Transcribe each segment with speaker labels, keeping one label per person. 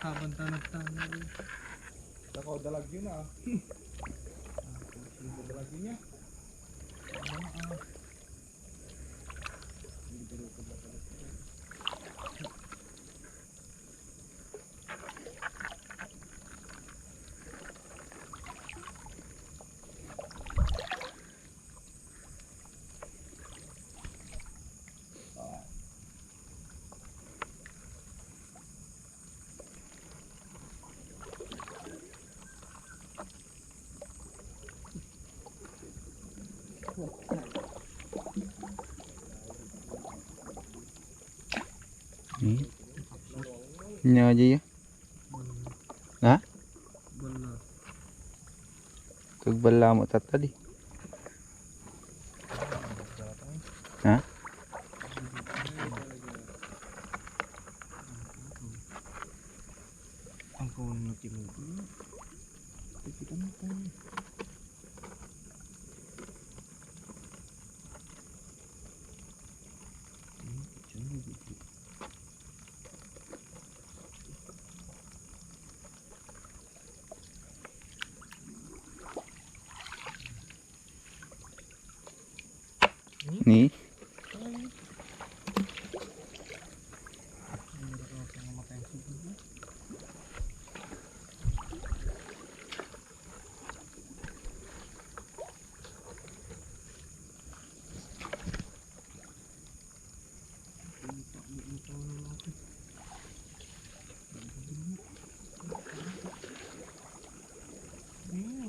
Speaker 1: Habang tanag-tanag.
Speaker 2: Saka dalag yun ah. Dalag yun niya.
Speaker 3: Ini aja ya. Hah?
Speaker 1: Bala.
Speaker 3: Kagbala mo tadi. Hah?
Speaker 1: Ang kawan na tinubo. Kita mo pa.
Speaker 3: Nih.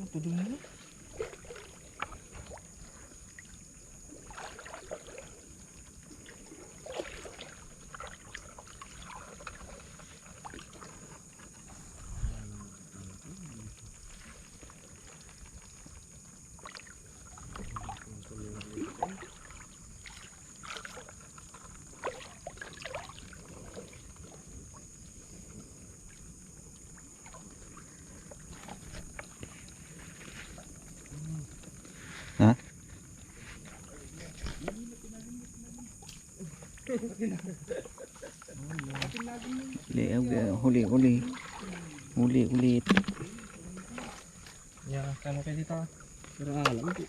Speaker 1: Tudungnya.
Speaker 3: Hah? Huli ulit.
Speaker 1: Ya, kamu kayak kita. Pero alam ko.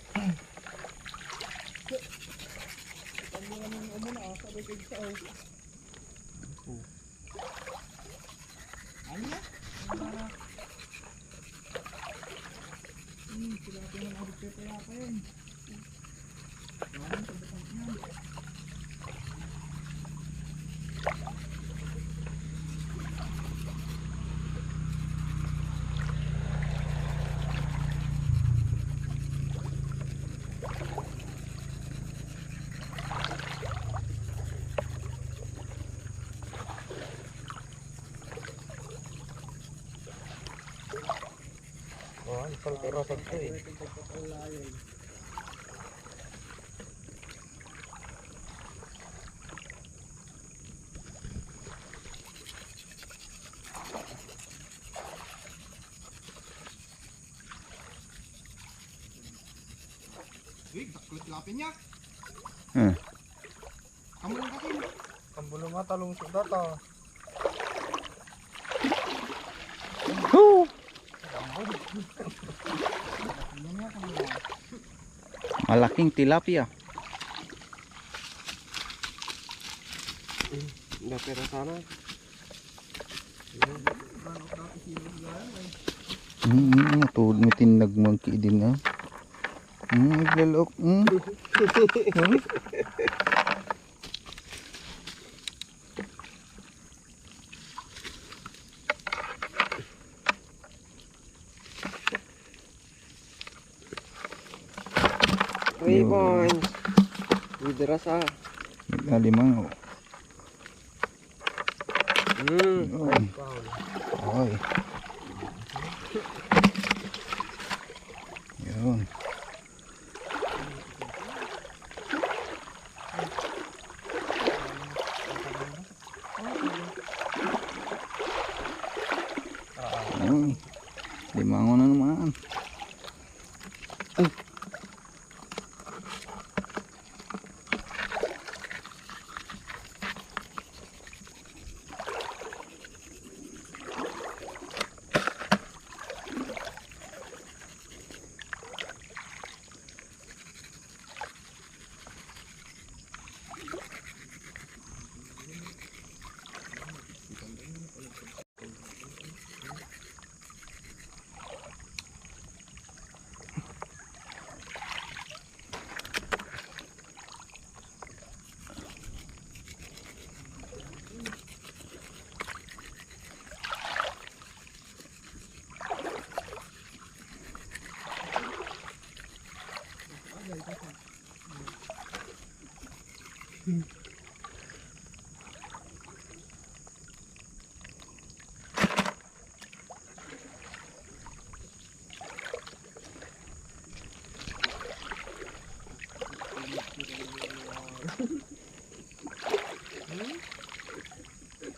Speaker 1: Oh, ipal terasa to eh.
Speaker 2: Wih, kulit lapin niya. Kamu lang kasi.
Speaker 1: Kambulo nga talong sudata.
Speaker 3: Malaking tilapia.
Speaker 1: Udah pera sana.
Speaker 3: Tuod mo tinag monkey din ah. Naglalok.
Speaker 1: Ribbon. With rasa.
Speaker 3: Limang. Oy. Yun. Limango na naman.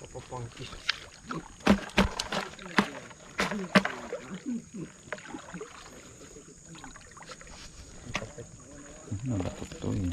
Speaker 1: Papapangkis.
Speaker 3: Nabakot to eh.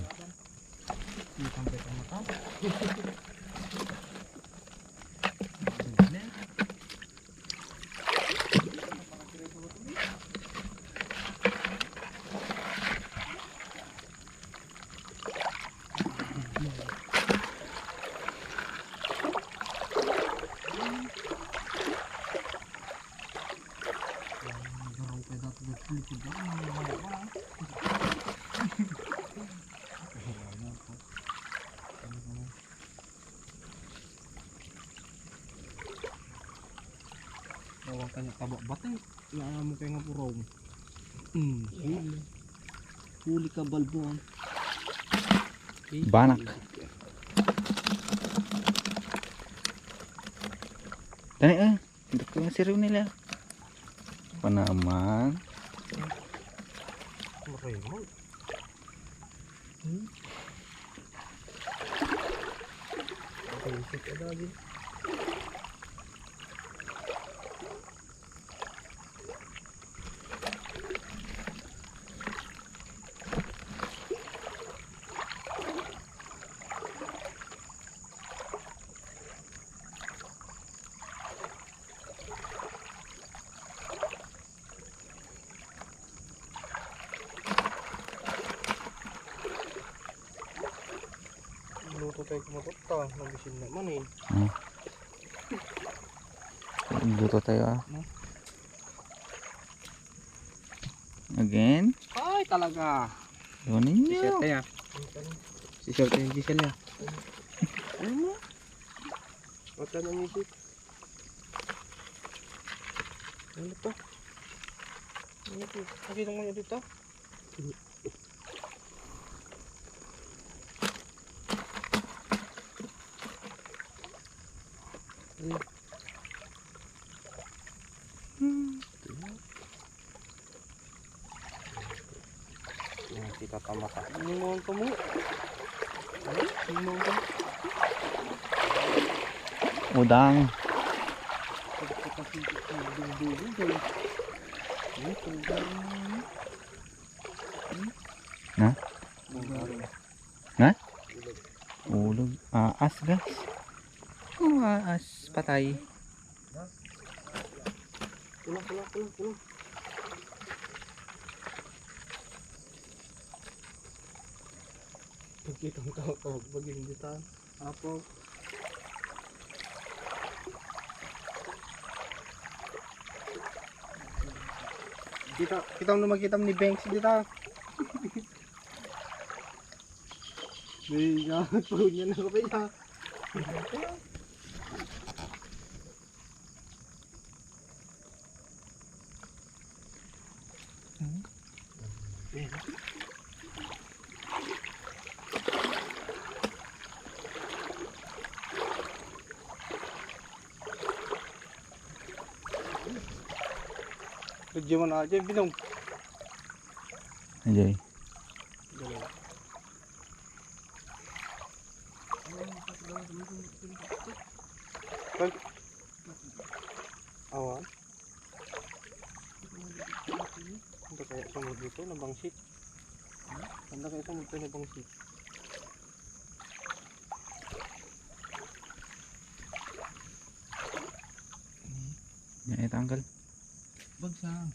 Speaker 1: Bawang kanya tabak batay. Iaan mo kayo nga purong. Huli. Huli ka balbuan.
Speaker 3: Banak. Tani hindi ko yung siriw nila. Pa naman.
Speaker 1: Marimol. Basic ka lagi. Luto tayo kumatot nabisin naman eh.
Speaker 3: Luto tayo
Speaker 1: No?
Speaker 3: Again.
Speaker 1: Ay talaga.
Speaker 3: Yun ninyo.
Speaker 1: T-shirt ya. T-shirt yung Giselle ya. Ano? Mata ng music. Ano to? Ano to? Nakita mo yun dito? Kita tamata. Ini mau kamu? Ini mau kamu?
Speaker 3: Udang. Nah? Nah? Ulog. Aas guys. Oh, aas patay.
Speaker 1: Pulang. Kita tahu bagian kita apa? Kita mau makita ni Banks dito. May punya na ko pa. Tujuan aja binong.
Speaker 3: Ajay.
Speaker 1: Awan. Anda kayak semut dito na bangsit. Anda kayak semut na bangsit.
Speaker 3: Ya, tanggal.
Speaker 1: Bagsang.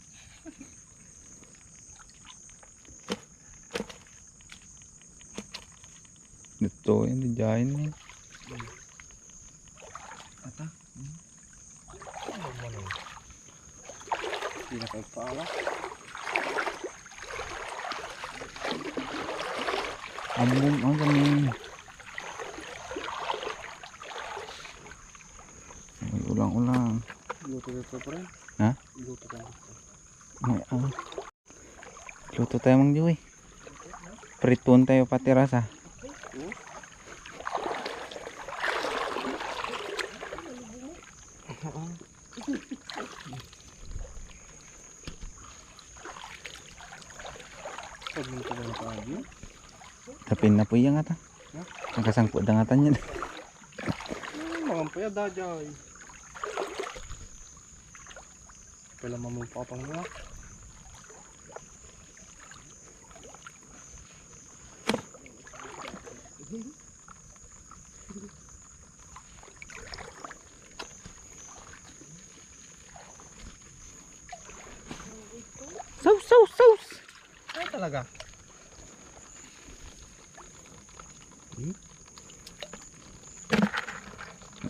Speaker 3: Ito, hindi dyan eh.
Speaker 1: Ata. Tidak kayak pala.
Speaker 3: Ambong ang kami. Ay, ulang-ulang.
Speaker 1: Luto dito pa rin.
Speaker 3: Ha?
Speaker 1: Luto ka.
Speaker 3: Ay, luto tayo mang Joy. Prituan tayo pati rasa.
Speaker 1: Pag mo ito ng pagi.
Speaker 3: Tapi na po yung ata. Nakasangpo dangatan niya.
Speaker 1: Mga paya dajay. Kailan mamupapang mo.
Speaker 3: Saus.
Speaker 1: Ay talaga.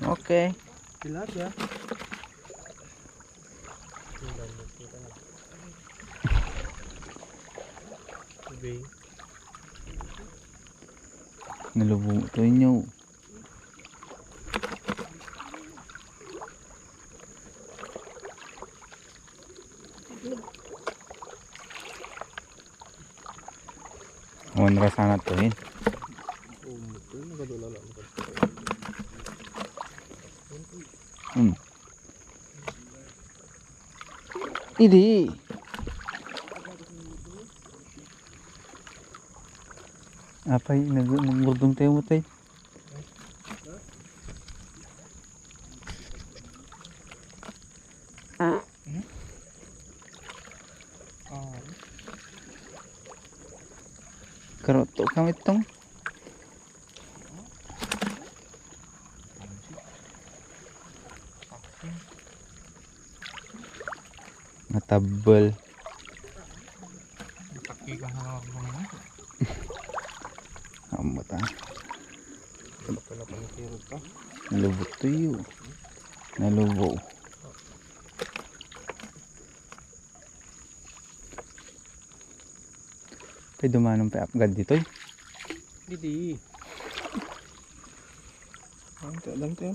Speaker 3: Okay.
Speaker 1: Tilapia. Tubig.
Speaker 3: Nalubong ito inyo. Awan rasana to eh.
Speaker 1: Oh, betul. Nagadulala.
Speaker 3: Idi. Apa ini nagmurdong tayo mo tayo? Karoto kami itong. Matabel.
Speaker 1: Takikan na ako mga.
Speaker 3: Amat ah.
Speaker 1: Pala panikirot ka.
Speaker 3: Nalubot to yun. Nalubo. Pwede dumanong pa apgad dito eh.
Speaker 1: Didi. Ang talang tayo.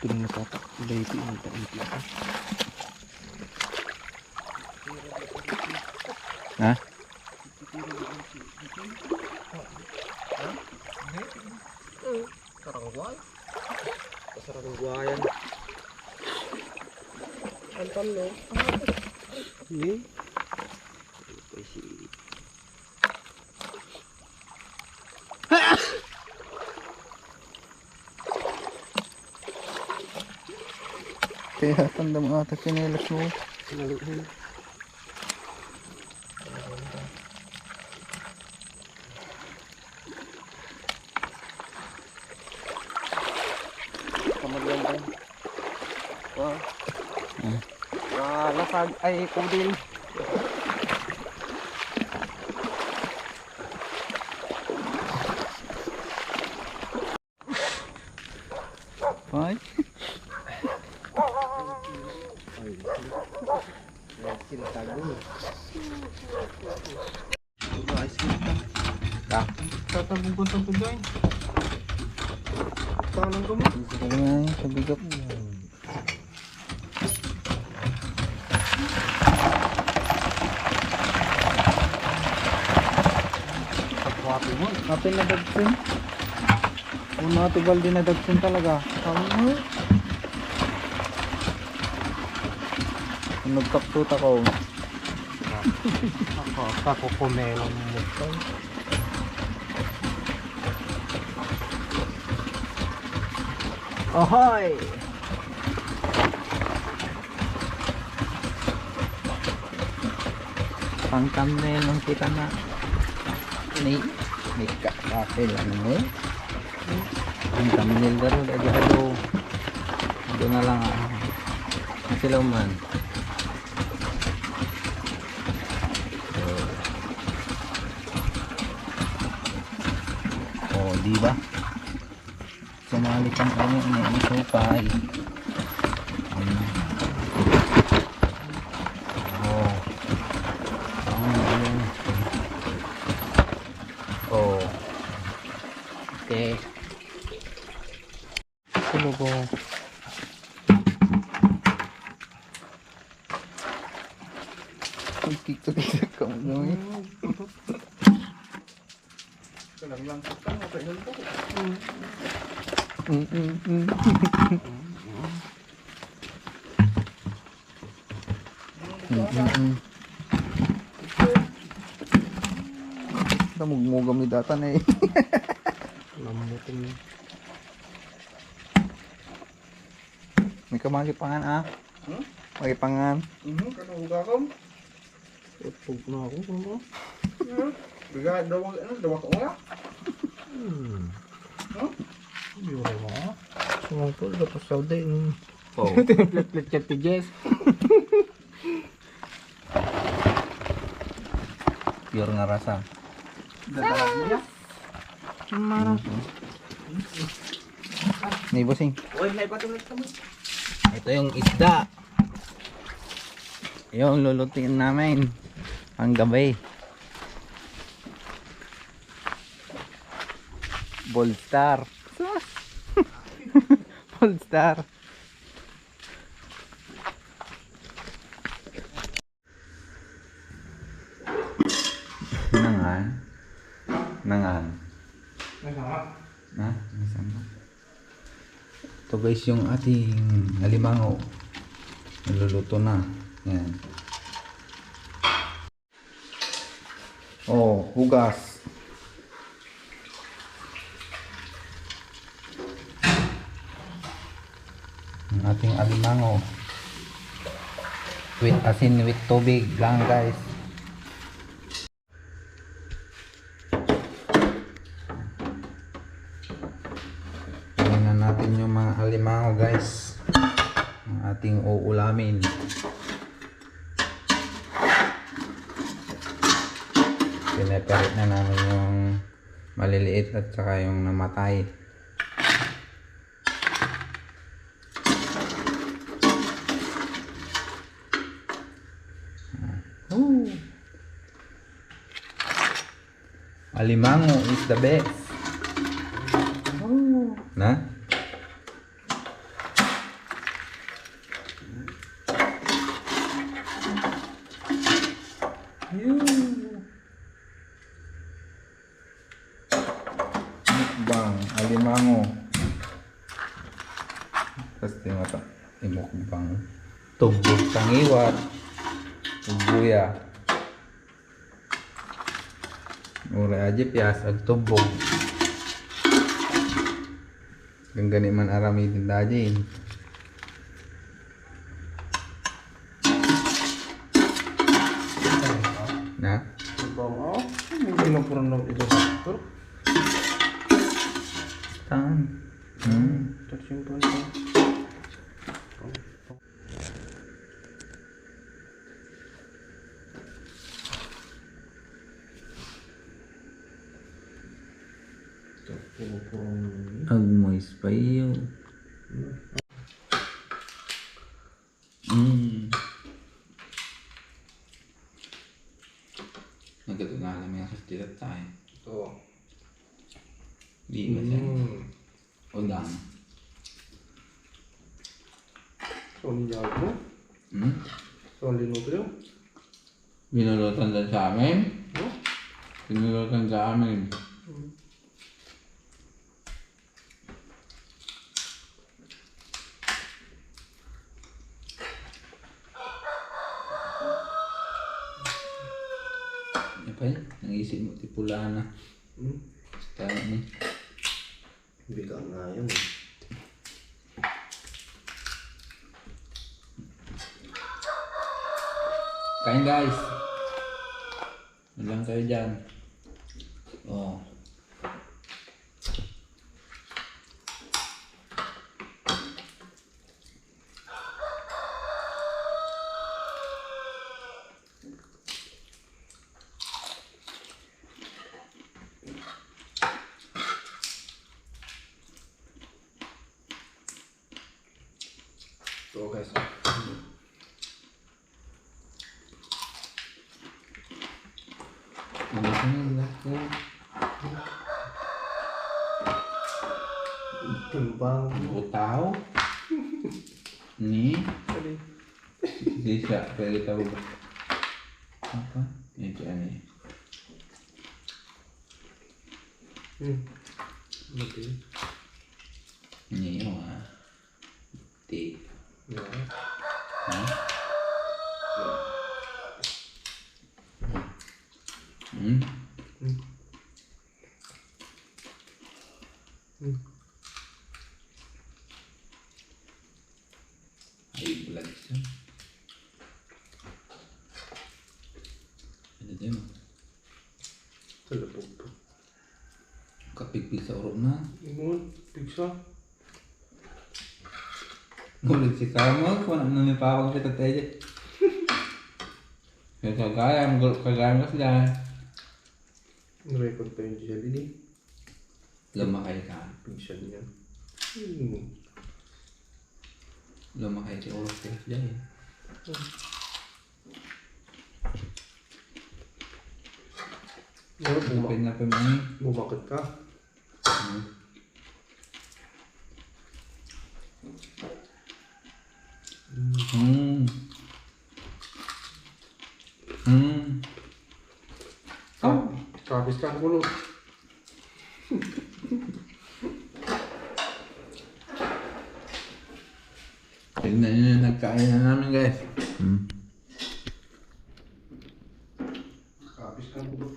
Speaker 1: Tuloy na tatak. Baiti mo taiti ka.
Speaker 3: Ha?
Speaker 1: Sarangguay. Sarangguayan. Ang talo. Ini. Isi.
Speaker 3: Kaya tanda mo ata kinelas mo.
Speaker 1: Sinaluhin. Kamaganda. Wah. Lasag ay kudil.
Speaker 3: Ay.
Speaker 1: Sila tago. Tatagong kontong tuloy. Tanong ko mo.
Speaker 3: Sige nga eh. Pabigap.
Speaker 1: Kapwapi mo.
Speaker 3: Apin na dagsin. Una tibal din na dagsin talaga. Ano? Nagkaptut ako.
Speaker 1: Ako kumelo mo.
Speaker 3: Ahoy! Pang thumbnail ng kita na ni kapil ano mo eh. Ang thumbnail daro dadi halo. Ito na lang ang silaw man. Oh, di ba? Sumali kang ano na isukay. Oh. Oh. Okay.
Speaker 1: Ano ba?
Speaker 3: Tiktok ka mo eh. Mugmugam ni data na eh.
Speaker 1: Lambutin.
Speaker 3: May kamagipangan ah. Magipangan.
Speaker 2: Kanang gagam.
Speaker 1: Utog na ako. Ano?
Speaker 2: Biga dawa ka nga.
Speaker 1: Yuri mo. Sumangkol. Dapat Saudi.
Speaker 3: Oh.
Speaker 1: Plit-plit ka tiges.
Speaker 3: Pure nga rasa.
Speaker 2: Dadalag mo ya.
Speaker 1: Marang.
Speaker 3: Ni bossing.
Speaker 2: Oy, naipatuloy ka mo.
Speaker 3: Ito yung isda. Yung lulutuin namin. Ang gabi. Bold Star. Bold Star. Nangan. Nangan. Na? Nasaan ba? Ito guys yung ating alimango. Naluluto na. Yan. Oh, hugas. Ang ating alimango. With asin with tubig lang guys. Tingnan natin yung mga alimango guys. Ang ating uulamin. Pineparit na namin yung maliliit at saka yung namatay. Alimango is the best. Na? Mukbang, alimango. Tapos mata, imukbang. Tubog tangiwat. Tubuya. Ura aja pias ag tubog. Ganggani man arami din dajin. Na?
Speaker 1: Oh, hindi lang puro na ito.
Speaker 3: Tan.
Speaker 1: Touching point.
Speaker 3: Ag moist pa iyo. Nagkatunalan mo yung kastilat tayo.
Speaker 2: Ito.
Speaker 3: Di ba siya? Udang.
Speaker 1: Solid ako. Solid mo kayo.
Speaker 3: Binulutan dyan sa amin? Binulutan sa amin. Apa ya? Nangisip mo tipula na. Tayo ni.
Speaker 1: Hindi ka nga yun.
Speaker 3: Kain guys. Ilang kayo dyan. Oh.
Speaker 1: Ito guys.
Speaker 3: Ano sa nila ko?
Speaker 1: Timbang.
Speaker 3: Butaw. Ni. Di siya. Pwede tayo ba? Apa? Ito ano eh. Ini mah. Ti.
Speaker 2: Ya.
Speaker 3: Hah? Hmm. Ay, bulag siya. Ano din mo?
Speaker 2: Talapog po.
Speaker 3: Kapigpig sa urong na.
Speaker 2: Ingon, pigsa.
Speaker 3: Ngulit si Kamo, kung ano may pakong kita tayo. Kaya kagaya mo sila.
Speaker 2: Record pa yung Giselle ini.
Speaker 3: Lumakay ka.
Speaker 2: Pigsa niya.
Speaker 3: Lumakay si urong ko dyan eh. Open na pa mo.
Speaker 2: Bumakit ka.
Speaker 3: Hmm. Hmm.
Speaker 2: Kapis ka ang gulo.
Speaker 3: Tignan nyo na nagkain na namin guys. Hmm.
Speaker 2: Kapis ka ang gulo.